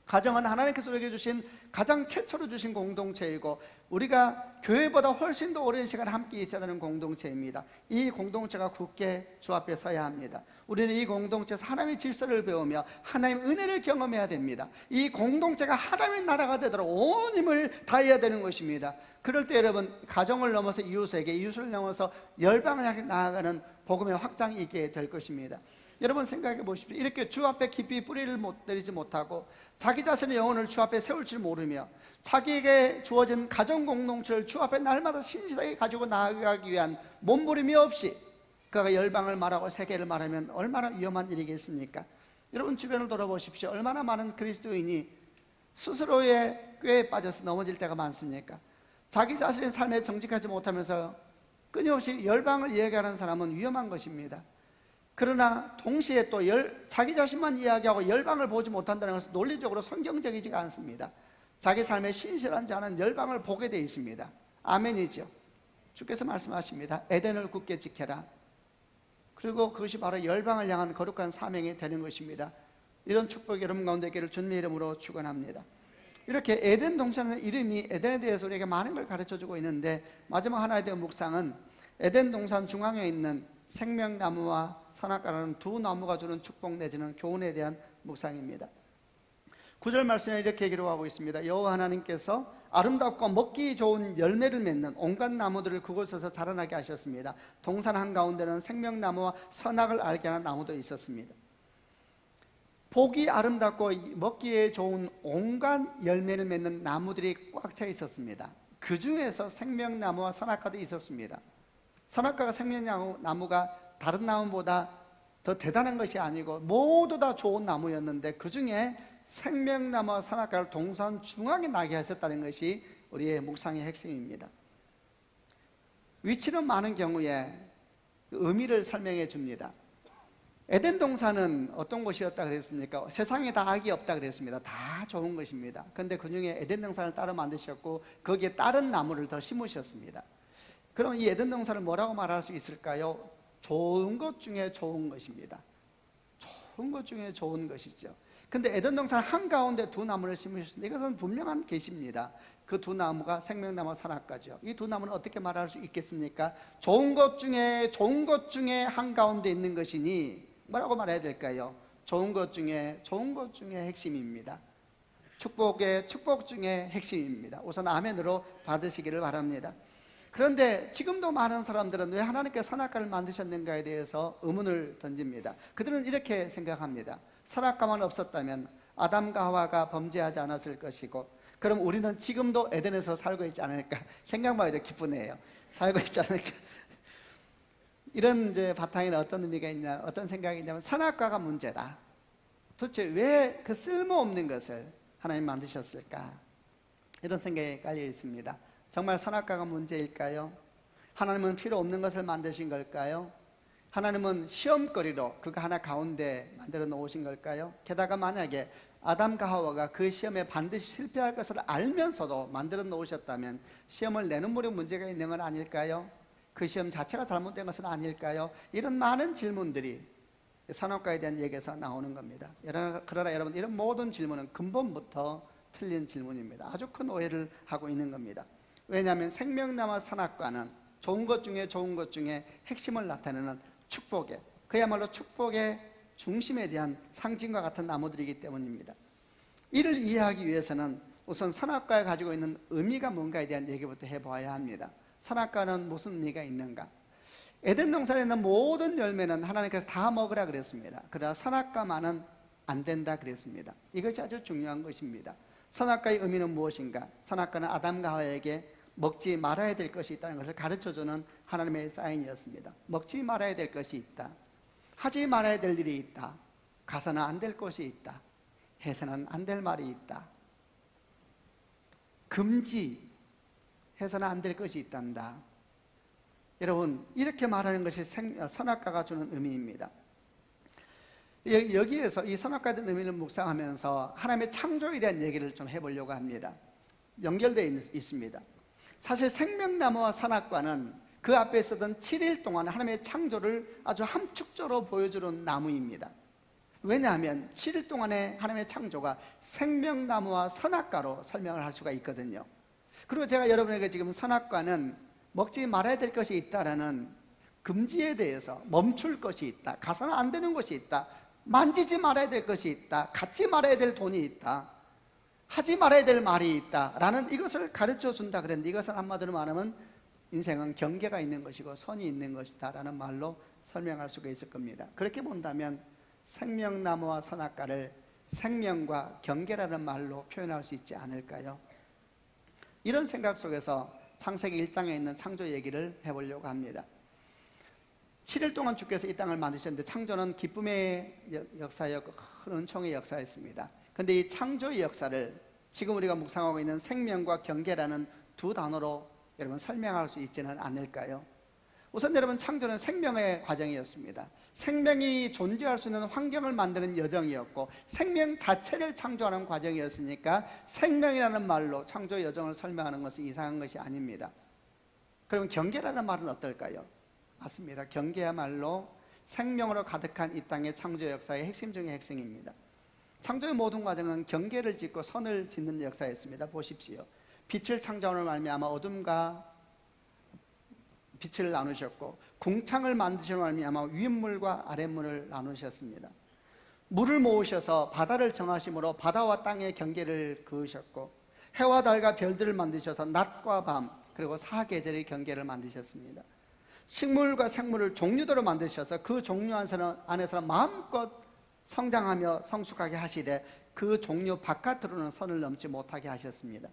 가정은 하나님께서 우리에게 주신 가장 최초로 주신 공동체이고 우리가 교회보다 훨씬 더 오랜 시간 함께 있어야 되는 공동체입니다. 이 공동체가 굳게 주 앞에 서야 합니다. 우리는 이 공동체에서 하나님의 질서를 배우며 하나님의 은혜를 경험해야 됩니다. 이 공동체가 하나님의 나라가 되도록 온 힘을 다해야 되는 것입니다. 그럴 때 여러분, 가정을 넘어서 이웃에게, 이웃을 넘어서 열방을 향해 나아가는 복음의 확장이 있게 될 것입니다. 여러분, 생각해 보십시오. 이렇게 주 앞에 깊이 뿌리를 내리지 못하고 자기 자신의 영혼을 주 앞에 세울 줄 모르며 자기에게 주어진 가정 공동체를 주 앞에 날마다 신실하게 가지고 나아가기 위한 몸부림이 없이 그가 열방을 말하고 세계를 말하면 얼마나 위험한 일이겠습니까? 여러분, 주변을 돌아보십시오. 얼마나 많은 그리스도인이 스스로의 꾀에 빠져서 넘어질 때가 많습니까? 자기 자신의 삶에 정직하지 못하면서 끊임없이 열방을 이야기하는 사람은 위험한 것입니다. 그러나 동시에 또 자기 자신만 이야기하고 열방을 보지 못한다는 것은 논리적으로 성경적이지가 않습니다. 자기 삶에 신실한 자는 열방을 보게 되어 있습니다. 아멘이죠. 주께서 말씀하십니다. 에덴을 굳게 지켜라. 그리고 그것이 바로 열방을 향한 거룩한 사명이 되는 것입니다. 이런 축복이 여러분 가운데 있기를 주님의 이름으로 축원합니다. 이렇게 에덴 동산의 이름이 에덴에 대해서 우리에게 많은 걸 가르쳐주고 있는데 마지막 하나에 대한 묵상은 에덴 동산 중앙에 있는 생명나무와 선악과라는 두 나무가 주는 축복 내지는 교훈에 대한 묵상입니다. 9절 말씀에 이렇게 기록하고 있습니다. 여호와 하나님께서 아름답고 먹기 좋은 열매를 맺는 온갖 나무들을 그곳에서 자라나게 하셨습니다. 동산 한가운데는 생명나무와 선악을 알게 하는 나무도 있었습니다. 보기 아름답고 먹기에 좋은 온갖 열매를 맺는 나무들이 꽉 차 있었습니다. 그 중에서 생명나무와 선악과도 있었습니다. 선악과가 생명나무가 다른 나무보다 더 대단한 것이 아니고 모두 다 좋은 나무였는데 그 중에 생명나무와 선악과를 동산 중앙에 나게 하셨다는 것이 우리의 묵상의 핵심입니다. 위치는 많은 경우에 의미를 설명해 줍니다. 에덴 동산은 어떤 곳이었다 그랬습니까? 세상에 다 악이 없다 그랬습니다. 다 좋은 것입니다. 그런데 그 중에 에덴 동산을 따로 만드셨고 거기에 다른 나무를 더 심으셨습니다. 그럼 이 에덴 동산을 뭐라고 말할 수 있을까요? 좋은 것 중에 좋은 것입니다. 좋은 것 중에 좋은 것이죠. 근데 에덴 동산 한가운데 두 나무를 심으셨는데 이것은 분명한 계시입니다. 그 두 나무가 생명나무 선악과죠. 이 두 나무는 어떻게 말할 수 있겠습니까? 좋은 것 중에 한가운데 있는 것이니 뭐라고 말해야 될까요? 좋은 것 중에 핵심입니다. 축복 중에 핵심입니다. 우선 아멘으로 받으시기를 바랍니다. 그런데 지금도 많은 사람들은 왜 하나님께서 선악과를 만드셨는가에 대해서 의문을 던집니다. 그들은 이렇게 생각합니다. 선악과만 없었다면 아담과 하와가 범죄하지 않았을 것이고 그럼 우리는 지금도 에덴에서 살고 있지 않을까? 생각만 해도 기쁘네요. 살고 있지 않을까? 이런 이제 바탕에는 어떤 의미가 있냐, 어떤 생각이 있냐면 선악과가 문제다. 도대체 왜 그 쓸모없는 것을 하나님 만드셨을까? 이런 생각이 깔려 있습니다. 정말 선악과가 문제일까요? 하나님은 필요 없는 것을 만드신 걸까요? 하나님은 시험거리로 그거 하나 가운데 만들어 놓으신 걸까요? 게다가 만약에 아담과 하와가 그 시험에 반드시 실패할 것을 알면서도 만들어 놓으셨다면 시험을 내는 무렵 문제가 있는 건 아닐까요? 그 시험 자체가 잘못된 것은 아닐까요? 이런 많은 질문들이 선악과에 대한 얘기에서 나오는 겁니다. 그러나 여러분, 이런 모든 질문은 근본부터 틀린 질문입니다. 아주 큰 오해를 하고 있는 겁니다. 왜냐하면 생명나무와 선악과는 좋은 것 중에 핵심을 나타내는 축복의, 그야말로 축복의 중심에 대한 상징과 같은 나무들이기 때문입니다. 이를 이해하기 위해서는 우선 선악과가 가지고 있는 의미가 뭔가에 대한 얘기부터 해보아야 합니다. 선악과는 무슨 의미가 있는가? 에덴 동산에 있는 모든 열매는 하나님께서 다 먹으라 그랬습니다. 그러나 선악과만은 안 된다 그랬습니다. 이것이 아주 중요한 것입니다. 선악과의 의미는 무엇인가? 선악과는 아담과 하와에게 먹지 말아야 될 것이 있다는 것을 가르쳐주는 하나님의 사인이었습니다. 먹지 말아야 될 것이 있다. 하지 말아야 될 일이 있다. 가서는 안 될 것이 있다. 해서는 안 될 말이 있다. 금지해서는 안 될 것이 있단다. 여러분, 이렇게 말하는 것이 선악과가 주는 의미입니다. 여기에서 이 선악과에 대한 의미를 묵상하면서 하나님의 창조에 대한 얘기를 좀 해보려고 합니다. 연결되어 있습니다. 사실 생명나무와 선악과는 그 앞에 있었던 7일 동안 하나님의 창조를 아주 함축적으로 보여주는 나무입니다. 왜냐하면 7일 동안의 하나님의 창조가 생명나무와 선악과로 설명을 할 수가 있거든요. 그리고 제가 여러분에게 지금 선악과는 먹지 말아야 될 것이 있다라는 금지에 대해서 멈출 것이 있다, 가서는 안 되는 것이 있다, 만지지 말아야 될 것이 있다, 갖지 말아야 될 돈이 있다, 하지 말아야 될 말이 있다라는 이것을 가르쳐 준다 그랬는데, 이것은 한마디로 말하면 인생은 경계가 있는 것이고 선이 있는 것이다 라는 말로 설명할 수가 있을 겁니다. 그렇게 본다면 생명나무와 선악과를 생명과 경계라는 말로 표현할 수 있지 않을까요? 이런 생각 속에서 창세기 1장에 있는 창조 얘기를 해보려고 합니다. 7일 동안 주께서 이 땅을 만드셨는데 창조는 기쁨의 역사였고 큰 은총의 역사였습니다. 그런데 이 창조의 역사를 지금 우리가 묵상하고 있는 생명과 경계라는 두 단어로 여러분 설명할 수 있지는 않을까요? 우선 여러분, 창조는 생명의 과정이었습니다. 생명이 존재할 수 있는 환경을 만드는 여정이었고 생명 자체를 창조하는 과정이었으니까 생명이라는 말로 창조 여정을 설명하는 것은 이상한 것이 아닙니다. 그럼 경계라는 말은 어떨까요? 맞습니다. 경계야말로 생명으로 가득한 이 땅의 창조 역사의 핵심 중의 핵심입니다. 창조의 모든 과정은 경계를 짓고 선을 짓는 역사였습니다. 보십시오. 빛을 창조함으로 말미암아 어둠과 빛을 나누셨고, 궁창을 만드심으로 말미암아 윗물과 아랫물을 나누셨습니다. 물을 모으셔서 바다를 정하심으로 바다와 땅의 경계를 그으셨고, 해와 달과 별들을 만드셔서 낮과 밤 그리고 사계절의 경계를 만드셨습니다. 식물과 생물을 종류대로 만드셔서 그 종류 안에서는 마음껏 성장하며 성숙하게 하시되 그 종류 바깥으로는 선을 넘지 못하게 하셨습니다.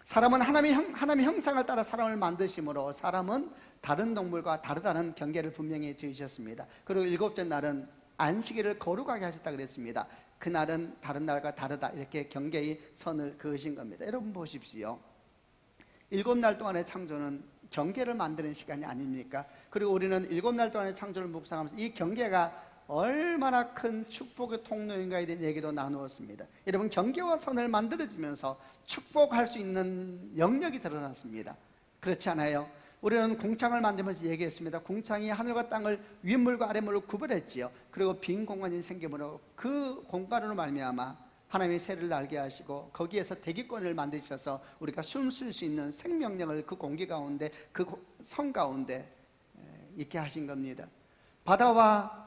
사람은 하나님의 형상을 따라 사람을 만드심으로 사람은 다른 동물과 다르다는 경계를 분명히 지으셨습니다. 그리고 일곱째 날은 안식일을 거룩하게 하셨다 그랬습니다. 그날은 다른 날과 다르다, 이렇게 경계의 선을 그으신 겁니다. 여러분 보십시오. 7날 동안의 창조는 경계를 만드는 시간이 아닙니까? 그리고 우리는 7날 동안의 창조를 묵상하면서 이 경계가 얼마나 큰 축복의 통로인가에 대한 얘기도 나누었습니다. 여러분, 경계와 선을 만들어지면서 축복할 수 있는 영역이 드러났습니다. 그렇지 않아요? 우리는 궁창을 만들면서 얘기했습니다. 궁창이 하늘과 땅을 윗물과 아랫물로 구별했지요. 그리고 빈 공간이 생기므로 그 공간으로 말미암아 하나님의 새를 날게 하시고 거기에서 대기권을 만드셔서 우리가 숨 쉴 수 있는 생명력을 그 공기 가운데, 그 성 가운데 있게 하신 겁니다. 바다와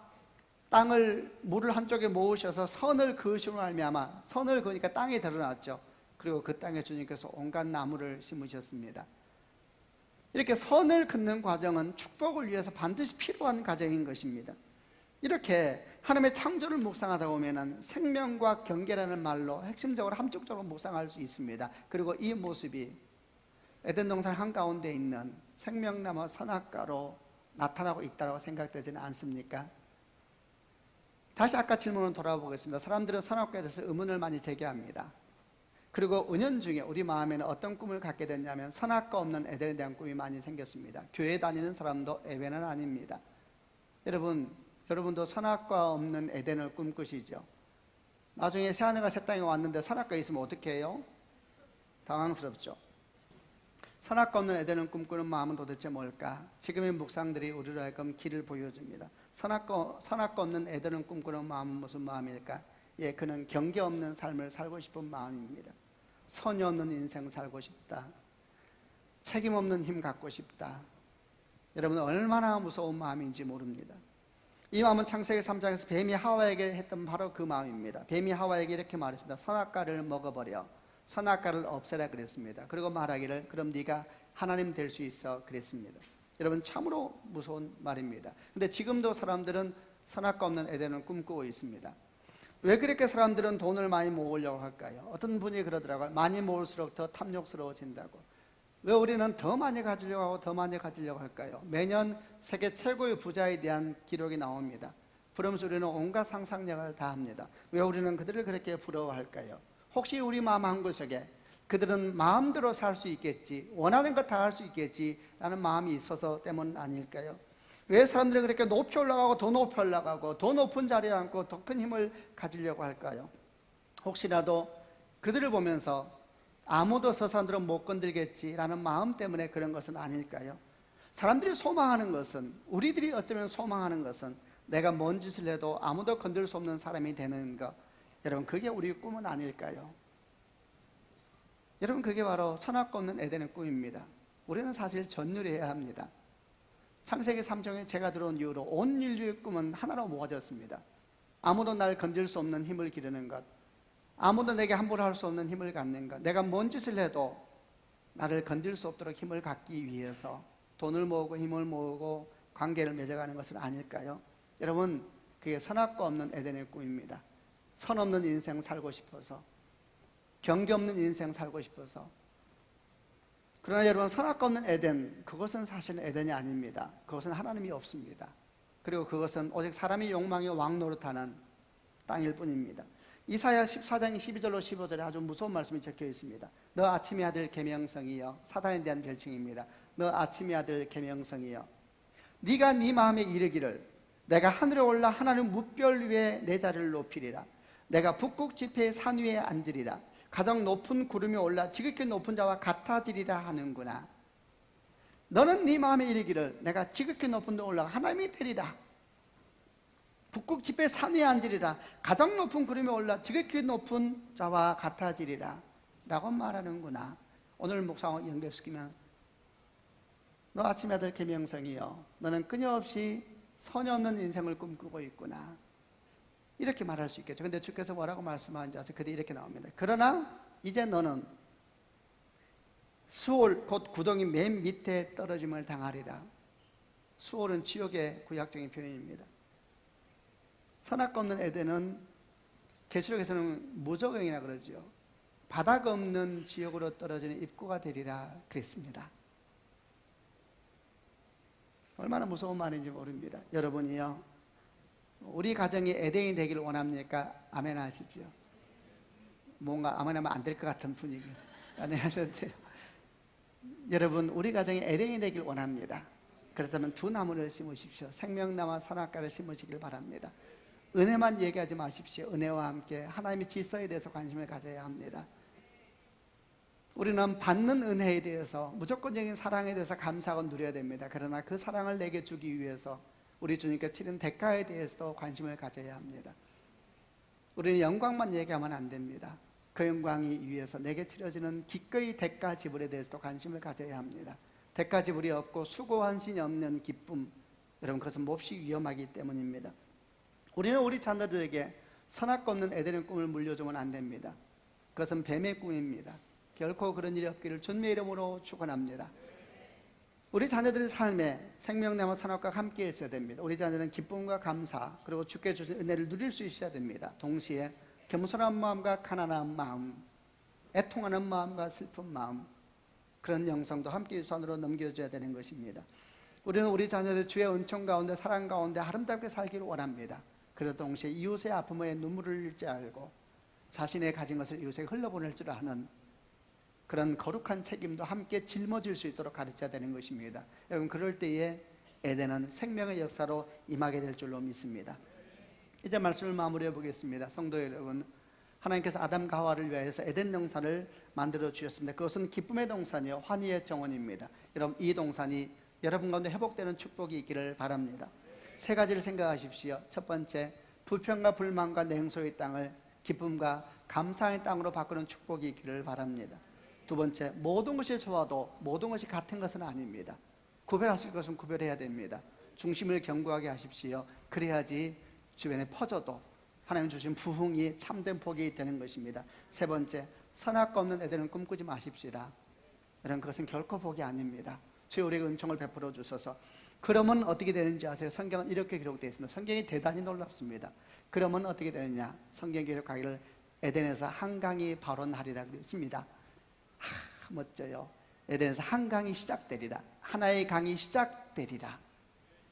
땅을, 물을 한쪽에 모으셔서 선을 그으심으로 말미암아, 선을 그으니까 땅이 드러났죠. 그리고 그 땅에 주님께서 온갖 나무를 심으셨습니다. 이렇게 선을 긋는 과정은 축복을 위해서 반드시 필요한 과정인 것입니다. 이렇게 하나님의 창조를 묵상하다 보면 생명과 경계라는 말로 핵심적으로 함축적으로 묵상할 수 있습니다. 그리고 이 모습이 에덴 동산 한가운데 있는 생명나무 선악과로 나타나고 있다고 생각되지는 않습니까? 다시 아까 질문을 돌아보겠습니다. 사람들은 선악과에 대해서 의문을 많이 제기합니다. 그리고 은연중에 우리 마음에는 어떤 꿈을 갖게 됐냐면 선악과 없는 에덴에 대한 꿈이 많이 생겼습니다. 교회 다니는 사람도 예외는 아닙니다. 여러분도 선악과 없는 에덴을 꿈꾸시죠? 나중에 새하늘과 새 땅이 왔는데 선악과 있으면 어떻게 해요? 당황스럽죠. 선악과 없는 에덴을 꿈꾸는 마음은 도대체 뭘까? 지금의 묵상들이 우리로 하여금 길을 보여줍니다. 선악과 없는 에덴을 꿈꾸는 마음은 무슨 마음일까? 예, 그는 경계 없는 삶을 살고 싶은 마음입니다. 선이 없는 인생 살고 싶다. 책임 없는 힘 갖고 싶다. 여러분, 얼마나 무서운 마음인지 모릅니다. 이 마음은 창세기 3장에서 뱀이 하와에게 했던 바로 그 마음입니다. 뱀이 하와에게 이렇게 말했습니다. 선악과를 먹어버려. 선악과를 없애라 그랬습니다. 그리고 말하기를 그럼 네가 하나님 될 수 있어 그랬습니다. 여러분, 참으로 무서운 말입니다. 근데 지금도 사람들은 선악과 없는 에덴을 꿈꾸고 있습니다. 왜 그렇게 사람들은 돈을 많이 모으려고 할까요? 어떤 분이 그러더라고요. 많이 모을수록 더 탐욕스러워진다고. 왜 우리는 더 많이 가지려고 하고 더 많이 가지려고 할까요? 매년 세계 최고의 부자에 대한 기록이 나옵니다. 그러면서 우리는 온갖 상상력을 다 합니다. 왜 우리는 그들을 그렇게 부러워할까요? 혹시 우리 마음 한구석에 그들은 마음대로 살 수 있겠지, 원하는 것 다 할 수 있겠지 라는 마음이 있어서 때문 아닐까요? 왜 사람들이 그렇게 높이 올라가고 더 높이 올라가고 더 높은 자리에 앉고 더 큰 힘을 가지려고 할까요? 혹시라도 그들을 보면서 아무도 저 사람들은 못 건들겠지라는 마음 때문에 그런 것은 아닐까요? 사람들이 소망하는 것은, 우리들이 어쩌면 소망하는 것은 내가 뭔 짓을 해도 아무도 건들 수 없는 사람이 되는 것, 여러분, 그게 우리의 꿈은 아닐까요? 여러분, 그게 바로 선악과 없는 에덴의 꿈입니다. 우리는 사실 전율해야 합니다. 창세기 3장에 제가 들어온 이후로 온 인류의 꿈은 하나로 모아졌습니다. 아무도 날 건질 수 없는 힘을 기르는 것, 아무도 내게 함부로 할 수 없는 힘을 갖는 것, 내가 뭔 짓을 해도 나를 건질 수 없도록 힘을 갖기 위해서 돈을 모으고 힘을 모으고 관계를 맺어가는 것은 아닐까요? 여러분, 그게 선악과 없는 에덴의 꿈입니다. 선 없는 인생 살고 싶어서, 경계 없는 인생 살고 싶어서. 그러나 여러분, 선악과 없는 에덴, 그것은 사실은 에덴이 아닙니다. 그것은 하나님이 없습니다. 그리고 그것은 오직 사람의 욕망이 왕노릇하는 땅일 뿐입니다. 이사야 14장 12절로 15절에 아주 무서운 말씀이 적혀 있습니다. 너 아침의 아들 계명성이여, 사단에 대한 별칭입니다. 너 아침의 아들 계명성이여, 네가 네 마음에 이르기를 내가 하늘에 올라 하나님 무별 위에 내 자리를 높이리라. 내가 북극 지폐의 산 위에 앉으리라. 가장 높은 구름이 올라 지극히 높은 자와 같아지리라 하는구나. 너는 네 마음에 이르기를 내가 지극히 높은 데 올라가 하나님이 되리라. 북극 지폐의 산 위에 앉으리라. 가장 높은 구름이 올라 지극히 높은 자와 같아지리라 라고 말하는구나. 오늘 묵상을 연결시키면 너 아침의 아들 계명성이여, 너는 끊임없이 선이 없는 인생을 꿈꾸고 있구나, 이렇게 말할 수 있겠죠. 근데 주께서 뭐라고 말씀하는지 아세요? 그때 이렇게 나옵니다. 그러나 이제 너는 수올, 곧 구덩이 맨 밑에 떨어짐을 당하리라. 수올은 지옥의 구약적인 표현입니다. 선악과 없는 에덴은 계시록에서는 무저갱이라 그러죠. 바닥 없는 지옥으로 떨어지는 입구가 되리라 그랬습니다. 얼마나 무서운 말인지 모릅니다. 여러분이요, 우리 가정이 에덴이 되기를 원합니까? 아멘 하시죠. 뭔가 아멘 하면 안 될 것 같은 분위기 아멘 하셔도 돼요. 여러분, 우리 가정이 에덴이 되길 원합니다. 그렇다면 두 나무를 심으십시오. 생명나무와 선악과를 심으시길 바랍니다. 은혜만 얘기하지 마십시오. 은혜와 함께 하나님의 질서에 대해서 관심을 가져야 합니다. 우리는 받는 은혜에 대해서, 무조건적인 사랑에 대해서 감사하고 누려야 됩니다. 그러나 그 사랑을 내게 주기 위해서 우리 주님께 치른 대가에 대해서도 관심을 가져야 합니다. 우리는 영광만 얘기하면 안 됩니다. 그 영광이 위해서 내게 치러지는 기꺼이 대가 지불에 대해서도 관심을 가져야 합니다. 대가 지불이 없고 수고한신이 없는 기쁨, 여러분, 그것은 몹시 위험하기 때문입니다. 우리는 우리 자녀들에게 선악과 없는 에덴의 꿈을 물려주면 안 됩니다. 그것은 뱀의 꿈입니다. 결코 그런 일이 없기를 주님의 이름으로 축원합니다. 우리 자녀들의 삶에 생명나무 선악과가 함께 있어야 됩니다. 우리 자녀는 기쁨과 감사, 그리고 주께 주신 은혜를 누릴 수 있어야 됩니다. 동시에 겸손한 마음과 가난한 마음, 애통하는 마음과 슬픈 마음, 그런 영성도 함께 유산으로 넘겨줘야 되는 것입니다. 우리는 우리 자녀들 주의 은총 가운데, 사랑 가운데 아름답게 살기를 원합니다. 그러 동시에 이웃의 아픔에 눈물을 흘릴 줄 알고 자신의 가진 것을 이웃에게 흘려보낼 줄 아는 그런 거룩한 책임도 함께 짊어질 수 있도록 가르쳐야 되는 것입니다. 여러분, 그럴 때에 에덴은 생명의 역사로 임하게 될 줄로 믿습니다. 이제 말씀을 마무리해 보겠습니다. 성도 여러분, 하나님께서 아담과 하와를 위해서 에덴 동산을 만들어 주셨습니다. 그것은 기쁨의 동산이요, 환희의 정원입니다. 여러분, 이 동산이 여러분 가운데 회복되는 축복이 있기를 바랍니다. 세 가지를 생각하십시오. 첫 번째, 불평과 불만과 냉소의 땅을 기쁨과 감사의 땅으로 바꾸는 축복이 있기를 바랍니다. 두 번째, 모든 것이 좋아도 모든 것이 같은 것은 아닙니다. 구별하실 것은 구별해야 됩니다. 중심을 견고하게 하십시오. 그래야지 주변에 퍼져도 하나님 주신 부흥이 참된 복이 되는 것입니다. 세 번째, 선악과 없는 에덴을 꿈꾸지 마십시다. 여러분, 그것은 결코 복이 아닙니다. 주의 우리에게 은총을 베풀어 주셔서. 그러면 어떻게 되는지 아세요? 성경은 이렇게 기록되어 있습니다. 성경이 대단히 놀랍습니다. 그러면 어떻게 되느냐? 성경 기록하기를 에덴에서 한강이 발원하리라 그랬습니다. 멋져요. 에덴에서 한강이 시작되리라. 하나의 강이 시작되리라.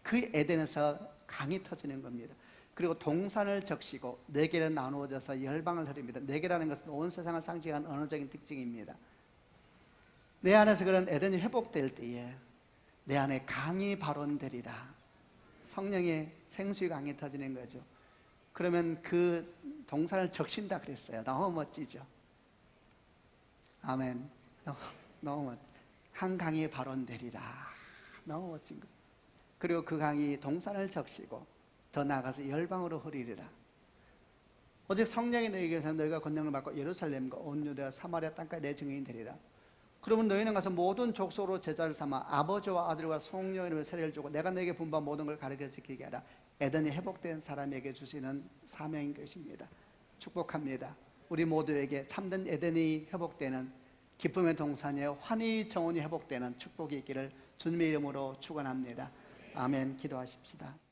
그 에덴에서 강이 터지는 겁니다. 그리고 동산을 적시고 네 개로 나누어져서 열방을 흐릅니다. 네 개라는 것은 온 세상을 상징하는 언어적인 특징입니다. 내 안에서 그런 에덴이 회복될 때에 내 안에 강이 발원되리라. 성령의 생수의 강이 터지는 거죠. 그러면 그 동산을 적신다 그랬어요. 너무 멋지죠. 아멘. 너무 멋져. 한 강이 발원되리라. 너무 멋진 거. 그리고 그 강이 동산을 적시고 더 나아가서 열방으로 흐르리라. 오직 성령이 너희에게서 너희가 권능을 받고 예루살렘과 온 유대와 사마리아 땅까지 내 증인이 되리라. 그러면 너희는 가서 모든 족속으로 제자를 삼아 아버지와 아들과 성령의 이름으로 세례를 주고 내가 너희에게 분부한 모든 걸 가르쳐 지키게 하라. 에덴이 회복된 사람에게 주시는 사명인 것입니다. 축복합니다. 우리 모두에게 참된 에덴이 회복되는 기쁨의 동산이요 환희 정원이 회복되는 축복이 있기를 주님의 이름으로 축원합니다. 아멘. 기도하십시다.